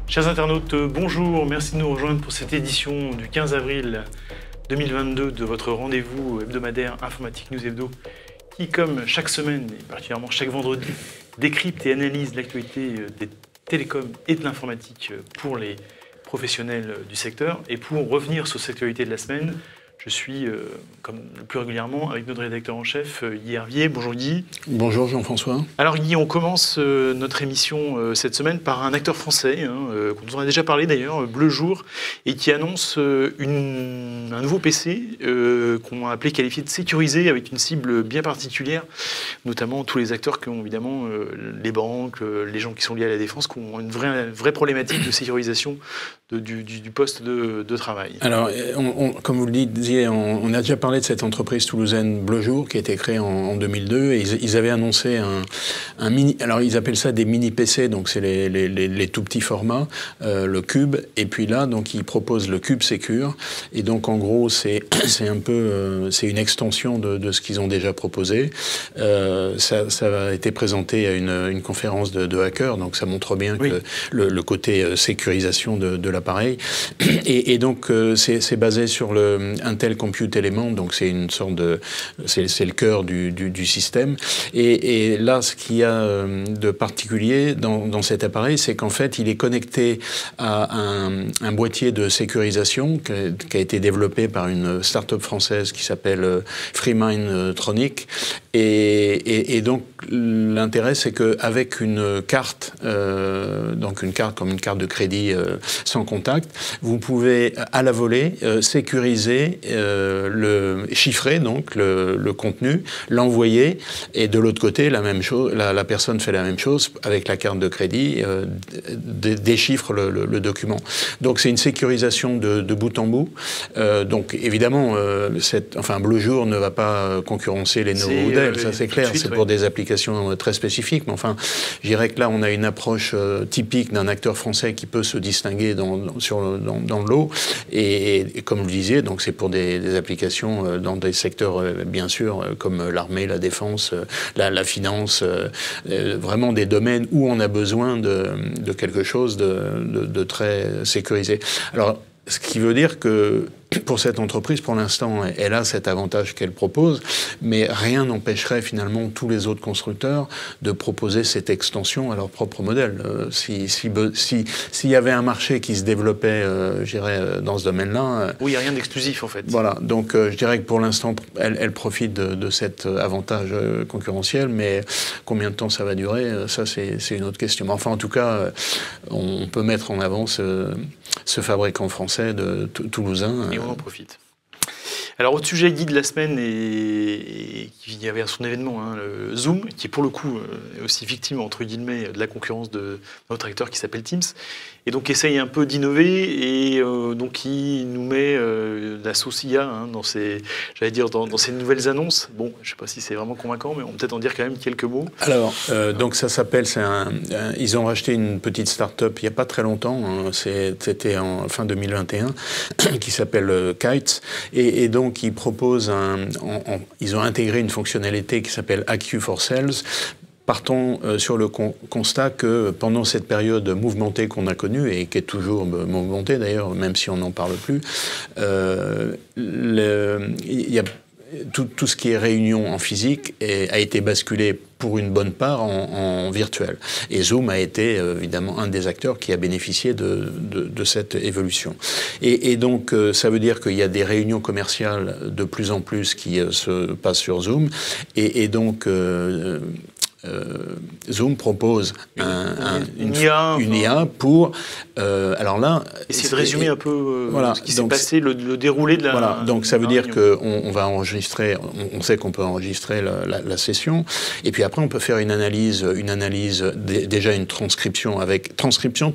Chers internautes, bonjour, merci de nous rejoindre pour cette édition du 15 avril 2022 de votre rendez-vous hebdomadaire Informatique News Hebdo qui, comme chaque semaine et particulièrement chaque vendredi, décrypte et analyse l'actualité des télécoms et de l'informatique pour les professionnels du secteur. Et pour revenir sur cette actualité de la semaine, je suis, comme le plus régulièrement, avec notre rédacteur en chef, Guy Hervier. Bonjour Guy. Bonjour Jean-François. Alors Guy, on commence notre émission cette semaine par un acteur français, dont on a déjà parlé d'ailleurs, Bleu Jour, et qui annonce un nouveau PC qu'on a appelé qualifié de sécurisé, avec une cible bien particulière, notamment tous les acteurs qui ont évidemment les banques, les gens qui sont liés à la défense, qui ont une vraie problématique de sécurisation du poste de travail. Alors, comme vous le disiez, on a déjà parlé de cette entreprise toulousaine Bleu Jour qui a été créée en 2002 et ils avaient annoncé un mini. Alors ils appellent ça des mini PC, donc c'est les tout petits formats, le Cube. Et puis là, donc ils proposent le Cube Secure. Et donc en gros, c'est un peu, c'est une extension de ce qu'ils ont déjà proposé. Ça a été présenté à une conférence de hackers, donc ça montre bien que le côté sécurisation de l'appareil. Et donc c'est basé sur le Intel Compute Element, donc c'est une sorte de, c'est le cœur du système. Et là, ce qu'il y a de particulier dans cet appareil, c'est qu'en fait, il est connecté à un boîtier de sécurisation qui a été développé par une start-up française qui s'appelle FreeMindtronic. Et donc, l'intérêt, c'est qu'avec une carte, donc une carte comme une carte de crédit sans contact, vous pouvez, à la volée, sécuriser, chiffrer donc le contenu, l'envoyer, et de l'autre côté, la même chose, la personne fait la même chose avec la carte de crédit, déchiffre le document. Donc, c'est une sécurisation de bout en bout. Donc, évidemment, Bleu Jour ne va pas concurrencer les Lenovo ou Dell. Ça c'est clair, c'est pour des applications très spécifiques, mais enfin, je dirais que là on a une approche typique d'un acteur français qui peut se distinguer dans le lot, et comme vous le disiez, donc c'est pour des applications dans des secteurs bien sûr comme l'armée, la défense, la finance, vraiment des domaines où on a besoin de quelque chose de très sécurisé. Alors, ce qui veut dire que pour cette entreprise, pour l'instant, elle a cet avantage qu'elle propose, mais rien n'empêcherait finalement tous les autres constructeurs de proposer cette extension à leur propre modèle. S'il y avait un marché qui se développait, je dirais, dans ce domaine-là... Oui, il n'y a rien d'exclusif en fait. Voilà, donc je dirais que pour l'instant, elle profite de cet avantage concurrentiel, mais combien de temps ça va durer, ça c'est une autre question. Mais enfin, en tout cas, on peut mettre en avant ce fabricant français toulousain. Et on en profite. Alors, autre sujet Guy de la semaine, et qui y avait son événement, le Zoom, qui est pour le coup aussi victime, entre guillemets, de la concurrence de notre acteur qui s'appelle Teams, et donc essaye un peu d'innover, et donc qui nous met la sauce IA dans ces nouvelles annonces. Bon, je ne sais pas si c'est vraiment convaincant, mais on peut peut-être en dire quand même quelques mots. Alors, donc ça s'appelle, ils ont racheté une petite start-up il n'y a pas très longtemps, c'était en fin 2021, qui s'appelle Kites, et donc ils proposent ils ont intégré une fonctionnalité qui s'appelle AQ for Sales. Partons sur le constat que pendant cette période mouvementée qu'on a connue, et qui est toujours mouvementée d'ailleurs, même si on n'en parle plus, il y a tout ce qui est réunion en physique a été basculé pour une bonne part en virtuel. Et Zoom a été évidemment un des acteurs qui a bénéficié de cette évolution. Et donc ça veut dire qu'il y a des réunions commerciales de plus en plus qui se passent sur Zoom. Et donc Zoom propose une IA pour... alors là... Essayer de résumer un peu ce qui s'est passé, le déroulé de la... Voilà, donc ça veut dire qu'on va enregistrer, on sait qu'on peut enregistrer la session, et puis après on peut faire une analyse, déjà une transcription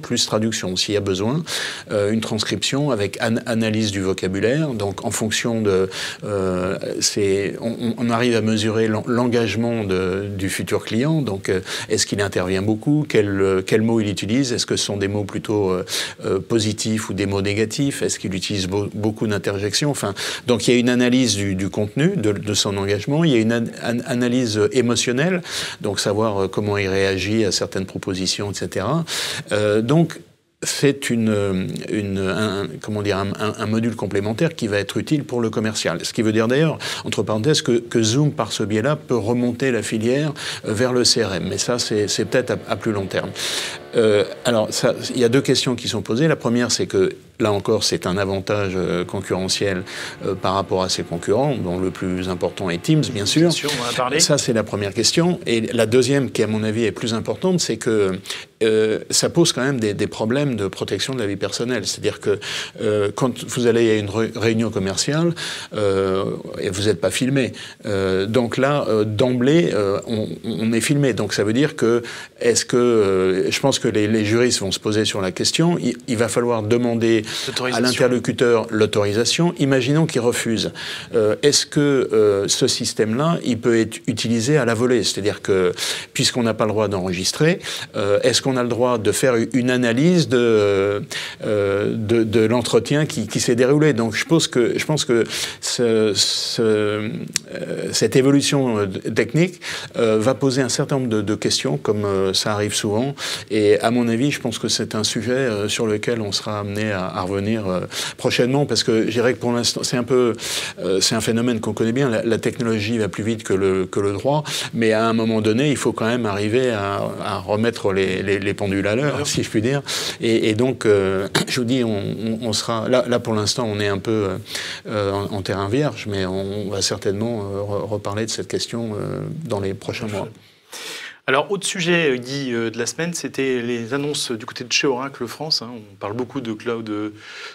plus traduction, s'il y a besoin, une transcription avec analyse du vocabulaire, donc en fonction de... on arrive à mesurer l'engagement du futur client. Donc, est-ce qu'il intervient beaucoup? Quels mots il utilise? Est-ce que ce sont des mots plutôt positifs ou des mots négatifs? Est-ce qu'il utilise beaucoup d'interjections? Enfin, donc, il y a une analyse du contenu, de son engagement. Il y a une analyse émotionnelle, donc savoir comment il réagit à certaines propositions, etc. Donc, c'est comment dire, un module complémentaire qui va être utile pour le commercial. Ce qui veut dire d'ailleurs, entre parenthèses, que Zoom, par ce biais-là, peut remonter la filière vers le CRM. Mais ça, c'est peut-être à plus long terme. Alors, il y a deux questions qui sont posées. La première, c'est que, là encore, c'est un avantage concurrentiel par rapport à ses concurrents, dont le plus important est Teams, bien sûr. Bien sûr, on en a parlé. Ça, c'est la première question. Et la deuxième, qui à mon avis est plus importante, c'est que ça pose quand même des problèmes de protection de la vie personnelle. C'est-à-dire que quand vous allez à une réunion commerciale, et vous n'êtes pas filmé. Donc là, d'emblée, on est filmé. Donc ça veut dire que, je pense que les juristes vont se poser sur la question, il va falloir demander à l'interlocuteur l'autorisation. Imaginons qu'il refuse. Est-ce que ce système-là, il peut être utilisé à la volée? C'est-à-dire que, puisqu'on n'a pas le droit d'enregistrer, est-ce qu'on a le droit de faire une analyse de l'entretien qui s'est déroulé? Donc je pense que cette évolution technique va poser un certain nombre de questions, comme ça arrive souvent. Et à mon avis, je pense que c'est un sujet sur lequel on sera amené à revenir prochainement, parce que je dirais que pour l'instant, c'est un phénomène qu'on connaît bien. La technologie va plus vite que le droit, mais à un moment donné, il faut quand même arriver à remettre les pendules à l'heure, si je puis dire. Et donc, je vous dis, on sera là pour l'instant, on est un peu en terrain vierge, mais on va certainement reparler de cette question dans les prochains mois. Alors, autre sujet, Guy, de la semaine, c'était les annonces du côté de chez Oracle France. On parle beaucoup de cloud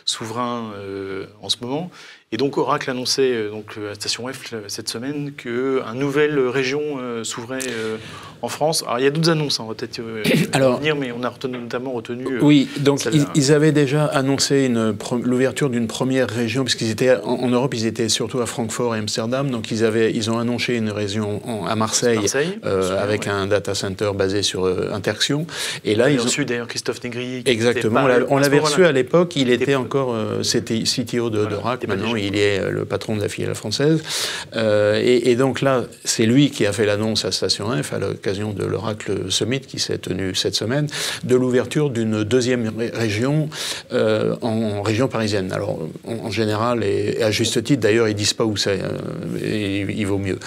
souverain en ce moment. Et donc, Oracle annonçait à Station F cette semaine qu'une nouvelle région s'ouvrait en France. Alors, il y a d'autres annonces, on va peut-être revenir, mais on a notamment retenu... oui, donc ils avaient déjà annoncé l'ouverture d'une première région, puisqu'ils étaient en Europe, ils étaient surtout à Francfort et Amsterdam, donc ils ont annoncé une région à Marseille avec un data center basé sur Interxion. Et là, ils ont reçu d'ailleurs Christophe Négrier. Exactement, on l'avait reçu à l'époque, il était encore c'était CTO d'Oracle, maintenant il est le patron de la filiale française. Et donc là, c'est lui qui a fait l'annonce à Station F, à l'occasion de l'Oracle Summit qui s'est tenu cette semaine, de l'ouverture d'une deuxième région en région parisienne. Alors, en général, et à juste titre, d'ailleurs, ils ne disent pas où c'est, il vaut mieux.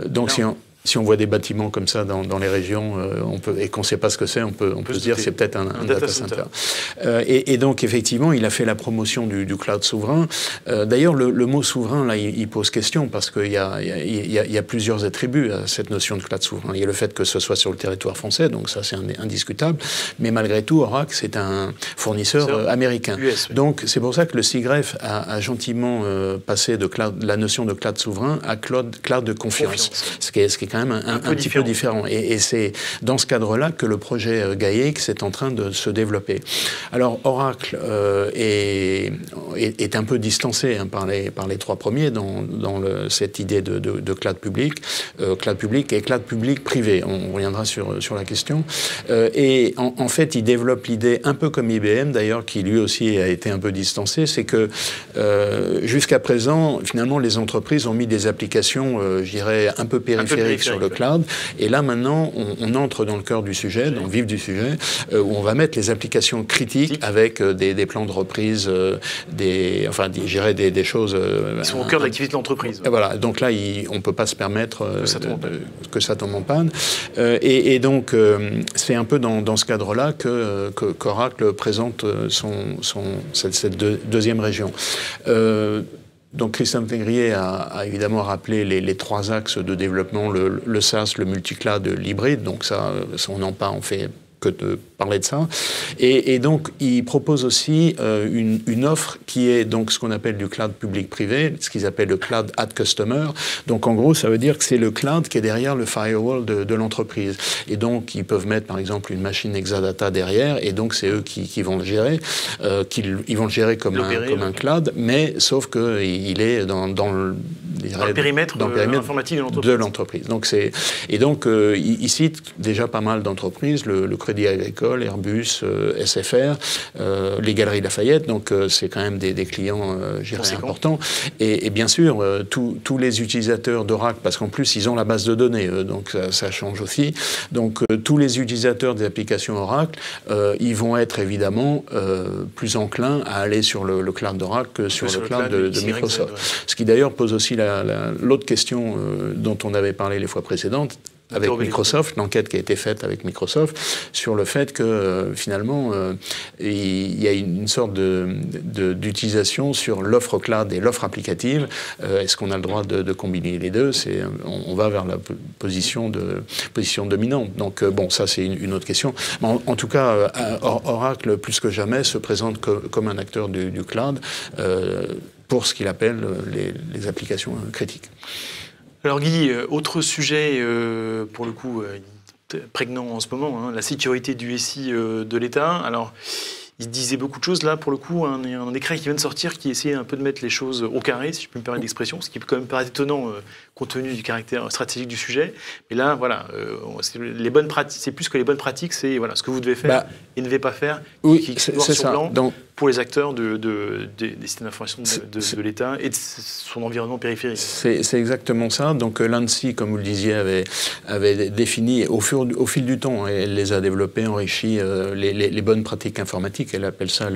Donc, si on voit des bâtiments comme ça dans les régions, et qu'on ne sait pas ce que c'est, on peut se dire que c'est peut-être un data center. Et donc, effectivement, il a fait la promotion du cloud souverain. D'ailleurs, le mot souverain, là, il pose question, parce qu'il y a plusieurs attributs à cette notion de cloud souverain. Il y a le fait que ce soit sur le territoire français, donc ça, c'est indiscutable. Mais malgré tout, Oracle, c'est un fournisseur américain. US, oui. Donc, c'est pour ça que le SIGREF a gentiment passé de la notion de cloud souverain à cloud de confiance. Ce qui est quand même un petit peu différent. Et c'est dans ce cadre-là que le projet GAIX est en train de se développer. Alors, Oracle est un peu distancé par les trois premiers dans cette idée de cloud public et cloud public privé. On reviendra sur la question. Et en fait, il développe l'idée, un peu comme IBM d'ailleurs, qui lui aussi a été un peu distancé, c'est que jusqu'à présent, finalement, les entreprises ont mis des applications, je dirais, un peu périphériques sur le cloud. Et là, maintenant, on entre dans le cœur du sujet, dans le vif du sujet, où on va mettre les applications critiques avec des plans de reprise, des choses... Ils sont au cœur de l'activité de l'entreprise. Voilà. Donc là, on ne peut pas se permettre que ça tombe en panne. Et donc, c'est un peu dans ce cadre-là qu'Oracle présente cette deuxième région. Donc Christophe Négrier a évidemment rappelé les trois axes de développement, le SaaS, le multicloud, l'hybride. Donc ça, on fait que de parler de ça. Et donc, il propose aussi une offre qui est donc ce qu'on appelle du cloud public-privé, ce qu'ils appellent le cloud at customer. Donc, en gros, ça veut dire que c'est le cloud qui est derrière le firewall de l'entreprise. Et donc, ils peuvent mettre, par exemple, une machine Exadata derrière, et donc, c'est eux qui vont le gérer. Ils vont le gérer comme un cloud, mais sauf qu'il est dans dans le périmètre informatique de l'entreprise. Et donc, il cite déjà pas mal d'entreprises, le Crédit Agricole, Airbus, SFR, les Galeries Lafayette, donc c'est quand même des clients, je dirais, importants. Et bien sûr, tous les utilisateurs d'Oracle, parce qu'en plus, ils ont la base de données, donc ça change aussi. Donc, tous les utilisateurs des applications Oracle, ils vont être évidemment plus enclins à aller sur le cloud d'Oracle que sur le cloud de Microsoft. Ce qui d'ailleurs pose aussi l'autre question dont on avait parlé les fois précédentes, avec Microsoft, l'enquête qui a été faite avec Microsoft, sur le fait que finalement, il y a une sorte d'utilisation sur l'offre cloud et l'offre applicative. Est-ce qu'on a le droit de combiner les deux? On va vers la position dominante. Donc bon, ça c'est une autre question. Mais en tout cas, Oracle, plus que jamais, se présente comme un acteur du cloud pour ce qu'il appelle les applications critiques. Alors Guy, autre sujet, pour le coup, prégnant en ce moment, hein, la sécurité du SI de l'État. Alors, il disait beaucoup de choses là, pour le coup, un décret qui vient de sortir qui essayait un peu de mettre les choses au carré, si je peux me permettre l'expression, ce qui peut quand même paraître étonnant compte tenu du caractère stratégique du sujet. Mais là, voilà, c'est plus que les bonnes pratiques, c'est voilà, ce que vous devez faire et ne devez pas faire, oui, c'est ça. Pour les acteurs des systèmes d'information de l'État et de son environnement périphérique. C'est exactement ça. Donc l'ANSSI, comme vous le disiez, avait défini au fil du temps, elle les a développées, enrichies, les bonnes pratiques informatiques. Elle appelle ça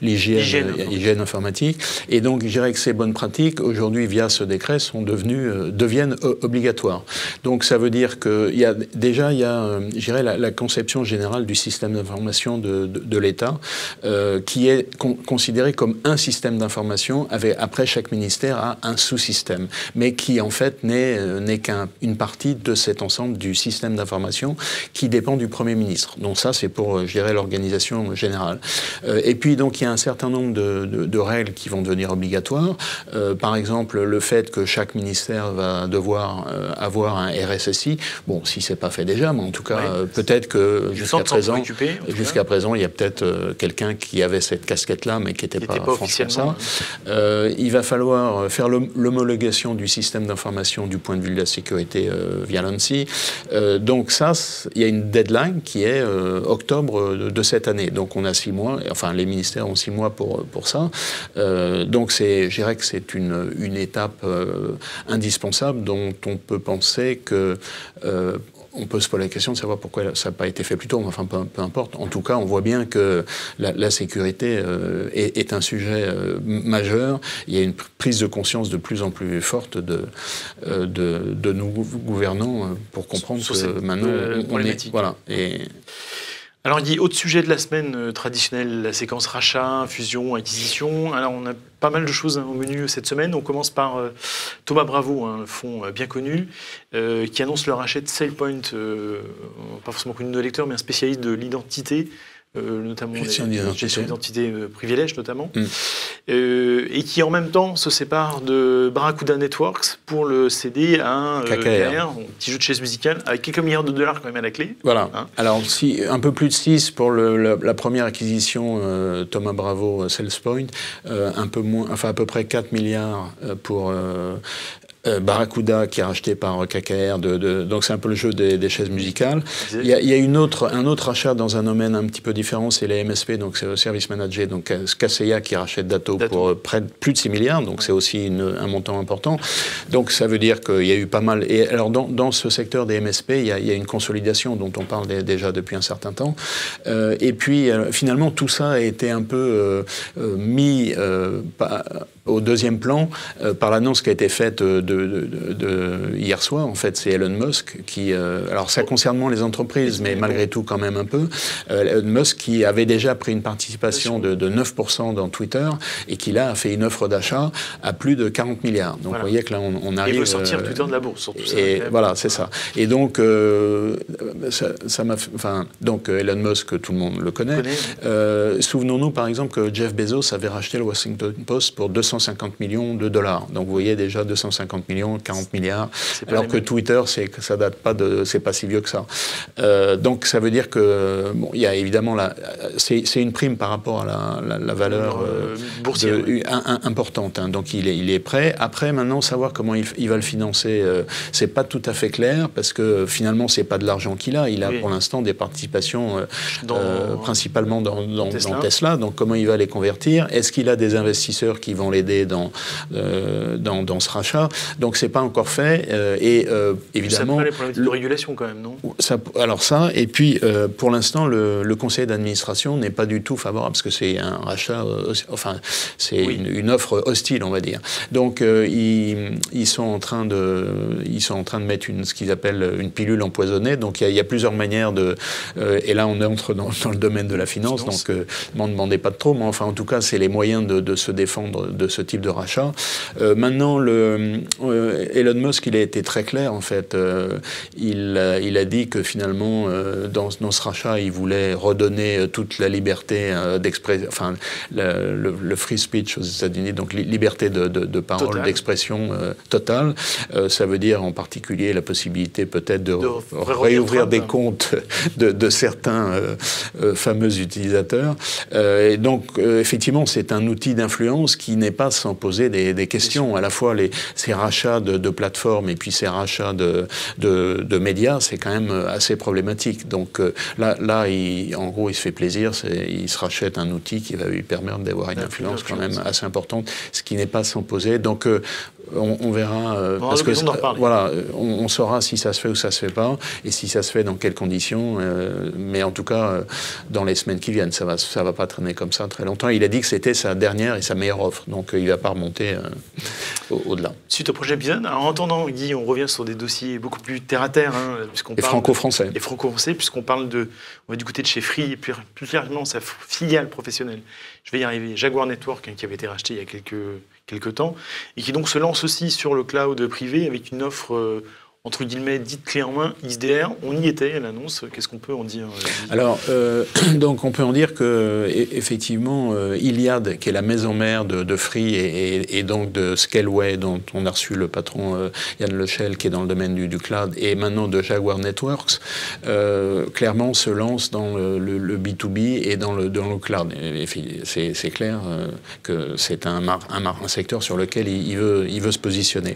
l'hygiène informatique. Et donc je dirais que ces bonnes pratiques, aujourd'hui, via ce décret, deviennent obligatoires. Donc ça veut dire qu'il y a déjà, je dirais, la conception générale du système d'information de l'État, qui est considéré comme un système d'information. Après, chaque ministère a un sous-système, mais qui en fait n'est qu'une partie de cet ensemble du système d'information qui dépend du Premier ministre. Donc ça, c'est pour, je dirais, l'organisation générale. Et puis, donc, il y a un certain nombre de règles qui vont devenir obligatoires. Par exemple, le fait que chaque ministère va devoir avoir un RSSI. Bon, si c'est pas fait déjà, mais en tout cas, peut-être que jusqu'à présent, il y a peut-être quelqu'un qui avait cette casquette-là, mais qui n'était pas franchement ça. Il va falloir faire l'homologation du système d'information du point de vue de la sécurité via l'ANSSI. Donc ça, il y a une deadline qui est octobre de cette année. Donc on a 6 mois, enfin les ministères ont 6 mois pour ça. Donc je dirais que c'est une étape indispensable dont on peut penser que on peut se poser la question de savoir pourquoi ça n'a pas été fait plus tôt, mais enfin peu importe. En tout cas, on voit bien que la sécurité est un sujet majeur. Il y a une prise de conscience de plus en plus forte de nos gouvernants pour comprendre que maintenant on est... Voilà. Alors, il y a autre sujet de la semaine traditionnelle, la séquence rachat, fusion, acquisition. Alors, on a pas mal de choses au menu cette semaine. On commence par Thoma Bravo, un fonds bien connu, qui annonce le rachat de SailPoint, pas forcément connu de nos lecteurs, mais un spécialiste de l'identité, notamment gestion d'identité privilège notamment, et qui en même temps se sépare de Barracuda Networks pour le céder à KKR, un petit jeu de chaise musicale avec quelques milliards de dollars quand même à la clé. Voilà. Hein. Alors un peu plus de 6 pour la première acquisition Thoma Bravo SailPoint, un peu moins, enfin à peu près 4 milliards pour Barracuda qui est racheté par KKR, donc c'est un peu le jeu des chaises musicales. Il y a un autre achat dans un domaine un petit peu différent, c'est les MSP, donc c'est le Service Manager, donc Kaseya qui rachète Datto pour plus de 6 milliards, donc c'est aussi un montant important. Donc ça veut dire qu'il y a eu pas mal. Et alors dans ce secteur des MSP, il y a une consolidation dont on parle déjà depuis un certain temps. Et puis finalement tout ça a été un peu mis au deuxième plan par l'annonce qui a été faite hier soir. En fait, c'est Elon Musk qui... alors, ça concerne moins les entreprises, mais malgré tout, quand même un peu. Elon Musk qui avait déjà pris une participation de 9% dans Twitter et qui, là, a fait une offre d'achat à plus de 40 milliards. Donc, vous voyez que là, on arrive... Il veut sortir Twitter de la bourse, surtout ça. Et voilà, c'est ça. Et donc, ça m'a... Enfin, donc, Elon Musk, tout le monde le connaît. Souvenons-nous, par exemple, que Jeff Bezos avait racheté le Washington Post pour 200 250 millions de dollars. Donc vous voyez déjà 250 millions, 40 milliards, alors que Twitter, ça date pas c'est pas si vieux que ça. Donc ça veut dire que bon, il y a évidemment c'est une prime par rapport à la valeur boursière importante. Hein. Donc il est prêt. Après, maintenant, savoir comment il va le financer, c'est pas tout à fait clair parce que finalement, c'est pas de l'argent qu'il a. Il a pour l'instant des participations principalement dans Tesla. Donc comment il va les convertir? Est-ce qu'il a des investisseurs qui vont l'aider dans ce rachat? Donc c'est pas encore fait. Évidemment, ça peut les problèmes de régulation quand même, non? Alors ça, et puis pour l'instant, le conseil d'administration n'est pas du tout favorable parce que c'est un rachat, c'est une offre hostile, on va dire. Donc ils sont en train de mettre ce qu'ils appellent une pilule empoisonnée. Donc il y a plusieurs manières et là on entre dans le domaine de la finance. Donc m'en demandez pas de trop, mais enfin en tout cas c'est les moyens de se défendre de ce type de rachat. Maintenant Elon Musk, il a été très clair en fait. Il a dit que finalement dans ce rachat il voulait redonner toute la liberté d'expression, enfin le free speech aux États-Unis, donc liberté de parole, d'expression totale. Ça veut dire en particulier la possibilité peut-être de réouvrir des comptes de certains fameux utilisateurs. Et donc effectivement c'est un outil d'influence qui n'est pas sans poser des questions. À la fois ces rachats de plateformes et puis ces rachats de médias, c'est quand même assez problématique. Donc là en gros il se fait plaisir, il se rachète un outil qui va lui permettre d'avoir une influence quand même assez importante, ce qui n'est pas sans poser. Donc on verra, parce que voilà, on saura si ça se fait ou ça se fait pas, et si ça se fait dans quelles conditions. Mais en tout cas, dans les semaines qui viennent, ça va pas traîner comme ça très longtemps. Il a dit que c'était sa dernière et sa meilleure offre, donc il va pas remonter au-delà. Suite au prochain épisode, en entendant Guy, on revient sur des dossiers beaucoup plus terre à terre, hein, et franco-français. Et franco-français, puisqu'on parle on va du côté de chez Free et plus clairement sa filiale professionnelle. Je vais y arriver. Jaguar Network, hein, qui avait été racheté il y a quelques temps, et qui donc se lance aussi sur le cloud privé avec une offre entre guillemets dite clé en main XDR. On y était à l'annonce. Qu'est-ce qu'on peut en dire? Alors, donc on peut en dire que effectivement, Iliad, qui est la maison mère de Free et donc de Scaleway, dont on a reçu le patron Yann Lechel, qui est dans le domaine du cloud, et maintenant de Jaguar Networks, clairement se lance dans le B2B et dans le cloud. C'est clair que c'est un secteur sur lequel il veut se positionner.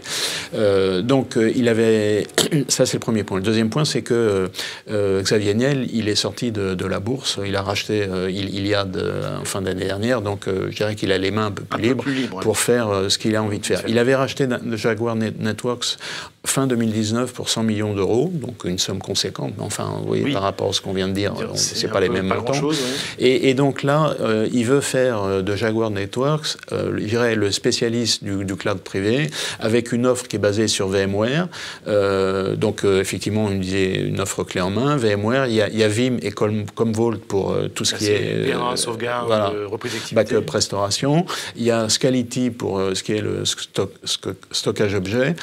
Donc il avait ça, c'est le premier point. Le deuxième point, c'est que Xavier Niel, il est sorti de la bourse. Il a racheté Iliad en fin d'année dernière. Donc, je dirais qu'il a les mains un peu plus libres pour faire ce qu'il a envie de faire. Il avait racheté Jaguar Networks fin 2019 pour 100 millions d'euros, donc une somme conséquente. Mais enfin, vous voyez, par rapport à ce qu'on vient de dire, c'est pas les mêmes montants. Et donc là, il veut faire de Jaguar Networks, je dirais, le spécialiste du cloud privé, avec une offre qui est basée sur VMware. Donc effectivement, on disait une offre clé en main. VMware, il y a Vim et Commvault pour tout ce qui est sauvegarde, reprise d'activité, backup, restauration. Il y a Scality pour ce qui est le stockage objet.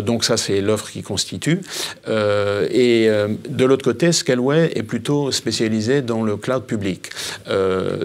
Donc ça, c'est l'offre qui constitue. Et de l'autre côté, Scaleway est plutôt spécialisé dans le cloud public.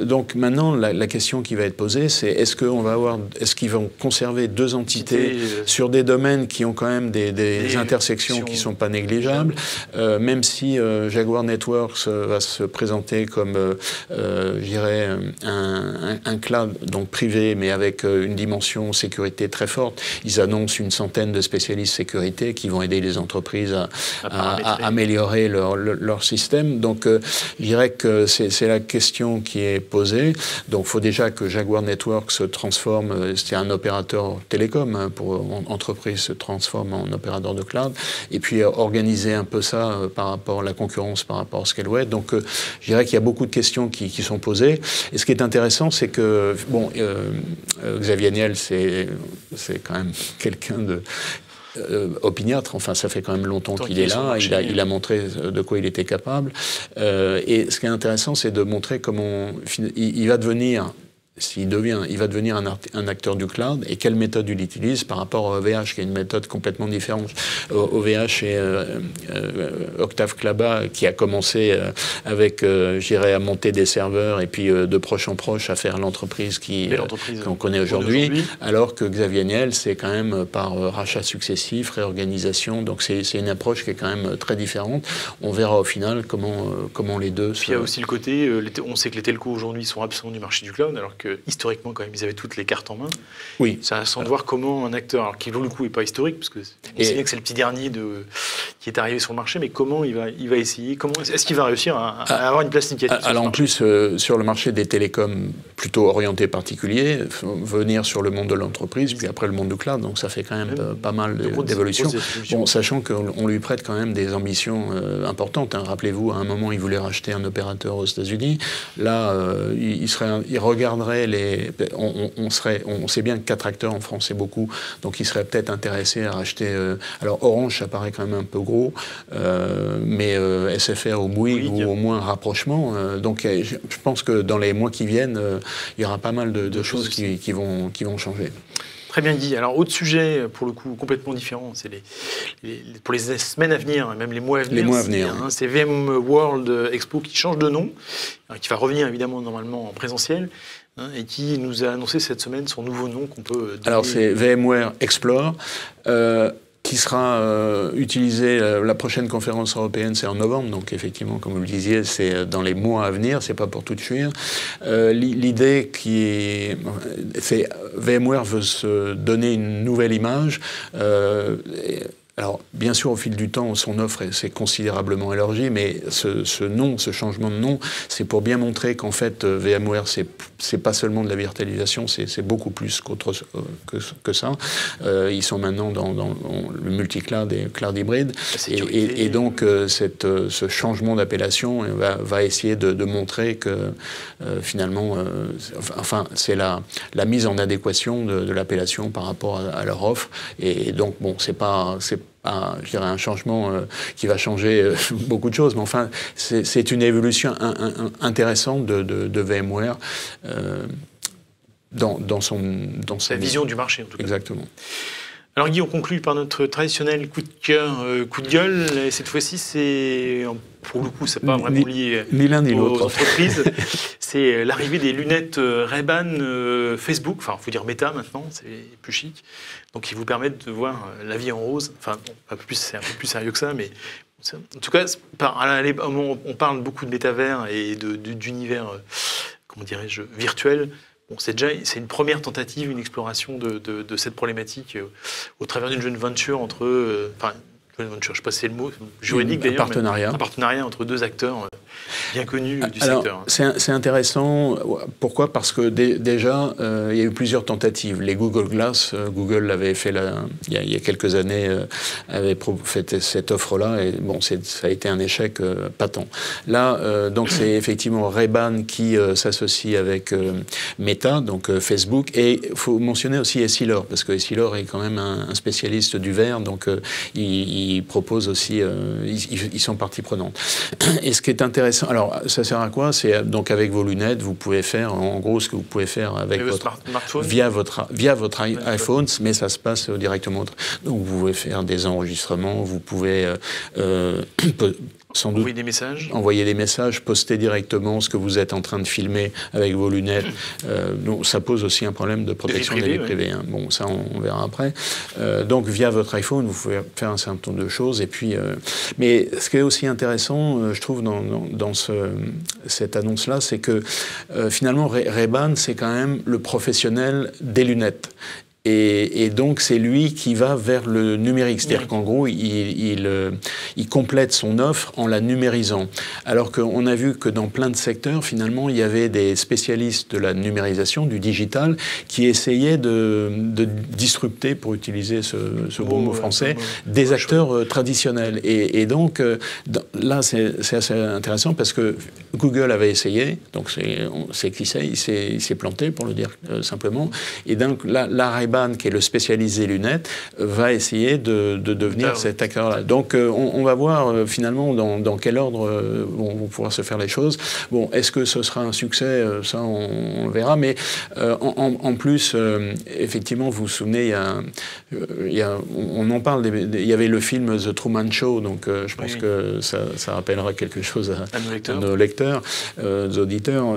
Donc maintenant, la question qui va être posée, c'est est-ce qu'ils vont conserver deux entités sur des domaines qui ont quand même des intersections qui ne sont pas négligeables, même si Jaguar Networks va se présenter comme, je dirais, un cloud donc privé, mais avec une dimension sécurité très forte. Ils annoncent une centaine de spécialistes sécurité qui vont aider les entreprises à améliorer leur système. Donc, je dirais que c'est la question qui est posée. Donc, il faut déjà que Jaguar Networks se transforme, c'est un opérateur télécom, pour entreprise se transforme en opérateur de cloud, et puis organiser un peu ça par rapport à la concurrence, par rapport à Scaleway. Donc, je dirais qu'il y a beaucoup de questions qui sont posées. Et ce qui est intéressant, c'est que, bon, Xavier Niel, c'est quand même quelqu'un de opiniâtre, enfin ça fait quand même longtemps qu'il est là, il a montré de quoi il était capable. Et ce qui est intéressant, c'est de montrer comment il va devenir il va devenir un acteur du cloud, et quelle méthode il utilise par rapport au OVH, qui est une méthode complètement différente. OVH et Octave Klaba, qui a commencé avec, je dirais, à monter des serveurs, et puis de proche en proche à faire l'entreprise qu'on connaît aujourd'hui, alors que Xavier Niel, c'est quand même par rachat successif, réorganisation, donc c'est une approche qui est quand même très différente. On verra au final comment les deux... Puis il y a aussi le côté, on sait que les telcos aujourd'hui sont absents du marché du cloud, alors que historiquement, quand même, ils avaient toutes les cartes en main. Oui. C'est intéressant de voir comment un acteur, alors qui pour le coup n'est pas historique, parce que on sait bien que c'est le petit dernier qui est arrivé sur le marché, mais comment il va essayer, est-ce qu'il va réussir à avoir une place significative? Alors en plus, sur le marché des télécoms plutôt orienté particulier, venir sur le monde de l'entreprise, puis après le monde du cloud, donc ça fait quand même pas mal d'évolutions. Bon, sachant qu'on lui prête quand même des ambitions importantes. Hein. Rappelez-vous, à un moment, il voulait racheter un opérateur aux États-Unis. Là, il regarderait on sait bien que 4 acteurs en France, c'est beaucoup, donc il serait peut-être intéressé à racheter... alors Orange, ça paraît quand même un peu gros, mais SFR ou Bouygues, ou au moins un rapprochement. Donc je pense que dans les mois qui viennent, il y aura pas mal de choses qui vont changer. Très bien dit. Alors, autre sujet, pour le coup, complètement différent, c'est pour les semaines à venir, même les mois à venir. C'est VMworld Expo qui change de nom, qui va revenir évidemment normalement en présentiel, et qui nous a annoncé cette semaine son nouveau nom qu'on peut donner. Alors, c'est VMware Explore. Qui sera utilisé, la prochaine conférence européenne, c'est en novembre, donc effectivement, comme vous le disiez, c'est dans les mois à venir, c'est pas pour tout de suite. L'idée c'est VMware veut se donner une nouvelle image. Alors, bien sûr, au fil du temps, son offre s'est considérablement élargie, mais ce changement de nom, c'est pour bien montrer qu'en fait, VMware, c'est pas seulement de la virtualisation, c'est beaucoup plus que ça. Ils sont maintenant dans le multi-cloud et cloud hybride. Et donc, ce changement d'appellation va essayer de montrer que, finalement, c'est la mise en adéquation de l'appellation par rapport à leur offre. Et donc, bon, c'est pas je dirais un changement qui va changer beaucoup de choses, mais enfin, c'est une évolution intéressante de VMware dans sa vision du marché, en tout cas. Exactement. Alors Guy, on conclut par notre traditionnel coup de cœur, coup de gueule. Et cette fois-ci, pour le coup, c'est pas vraiment lié ni l'un ni aux l'autre. entreprises. C'est l'arrivée des lunettes Ray-Ban Facebook. Enfin, il faut dire Meta maintenant, c'est plus chic. Donc, qui vous permettent de voir la vie en rose. Enfin, c'est un peu plus sérieux que ça, mais en tout cas, on parle beaucoup de métavers et d'univers, comment dirais-je, virtuel. Bon, c'est une première tentative, une exploration de cette problématique au travers d'une joint venture entre... je ne sais pas si c'est le mot juridique d'ailleurs. Un partenariat entre deux acteurs bien connus du secteur. C'est intéressant. Pourquoi? Parce que déjà, il y a eu plusieurs tentatives. Les Google Glass, Google l'avait fait il y a quelques années, avait fait cette offre-là, et bon, ça a été un échec patent. Là, donc c'est effectivement Ray-Ban qui s'associe avec Meta, donc Facebook, et il faut mentionner aussi Essilor, parce que Essilor est quand même un spécialiste du verre, donc ils proposent aussi, ils sont partie prenante. Et ce qui est intéressant, alors ça sert à quoi? C'est donc avec vos lunettes, vous pouvez faire, en gros, ce que vous pouvez faire avec votre smartphone, via votre iPhone, mais ça se passe directement. Donc vous pouvez faire des enregistrements, vous pouvez sans doute envoyer des messages, poster directement ce que vous êtes en train de filmer avec vos lunettes. Donc ça pose aussi un problème de protection de la vie privée. Hein. Bon, ça on verra après. Donc via votre iPhone, vous pouvez faire un certain nombre de choses. Et puis, mais ce qui est aussi intéressant, je trouve, dans cette annonce-là, c'est que finalement Ray-Ban, c'est quand même le professionnel des lunettes. Et donc, c'est lui qui va vers le numérique. C'est-à-dire qu'en gros, il complète son offre en la numérisant. Alors qu'on a vu que dans plein de secteurs, finalement, il y avait des spécialistes de la numérisation, du digital, qui essayaient de disrupter, pour utiliser ce beau mot français, des acteurs traditionnels. Et donc, là, c'est assez intéressant parce que Google avait essayé, donc c'est qui sait, il s'est planté, pour le dire simplement. Et donc, là, Ray-Ban Ray-Ban, qui est le spécialiste des lunettes, va essayer de devenir cet acteur-là. Donc on va voir finalement dans quel ordre vont pouvoir se faire les choses. Bon, est-ce que ce sera un succès? Ça, on verra. Mais en plus, effectivement, vous vous souvenez, on en parle, il y avait le film The Truman Show, donc je pense que ça rappellera quelque chose à nos lecteurs, aux auditeurs.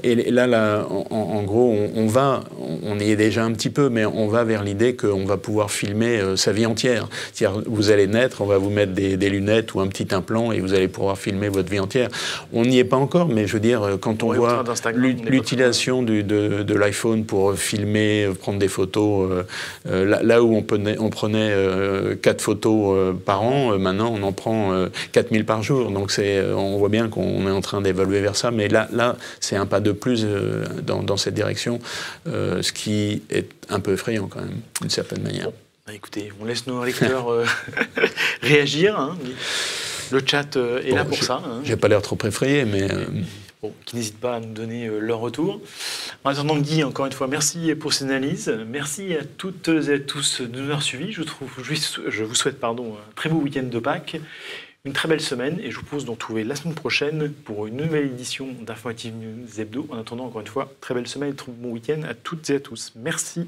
Et là en gros, on y est déjà un petit peu, mais on va vers l'idée qu'on va pouvoir filmer sa vie entière. C'est-à-dire, vous allez naître, on va vous mettre des lunettes ou un petit implant et vous allez pouvoir filmer votre vie entière. On n'y est pas encore, mais je veux dire, quand on voit l'utilisation de l'iPhone pour filmer, prendre des photos, là où on prenait 4 photos par an, maintenant on en prend 4000 par jour. Donc on voit bien qu'on est en train d'évoluer vers ça, mais là c'est un pas de plus dans cette direction, ce qui est un peu effrayant quand même, d'une certaine manière. Bon, bah écoutez, on laisse nos lecteurs réagir. Hein. Le chat est là pour ça. Hein. J'ai pas l'air trop effrayé, mais... Bon, qui n'hésitent pas à nous donner leur retour. En attendant, Guy, encore une fois, merci pour ces analyses. Merci à toutes et à tous de nous avoir suivis. Je vous souhaite un très beau week-end de Pâques, une très belle semaine, et je vous propose d'en trouver la semaine prochaine pour une nouvelle édition d'Informative News Hebdo. En attendant, encore une fois, très belle semaine et très bon week-end à toutes et à tous. Merci.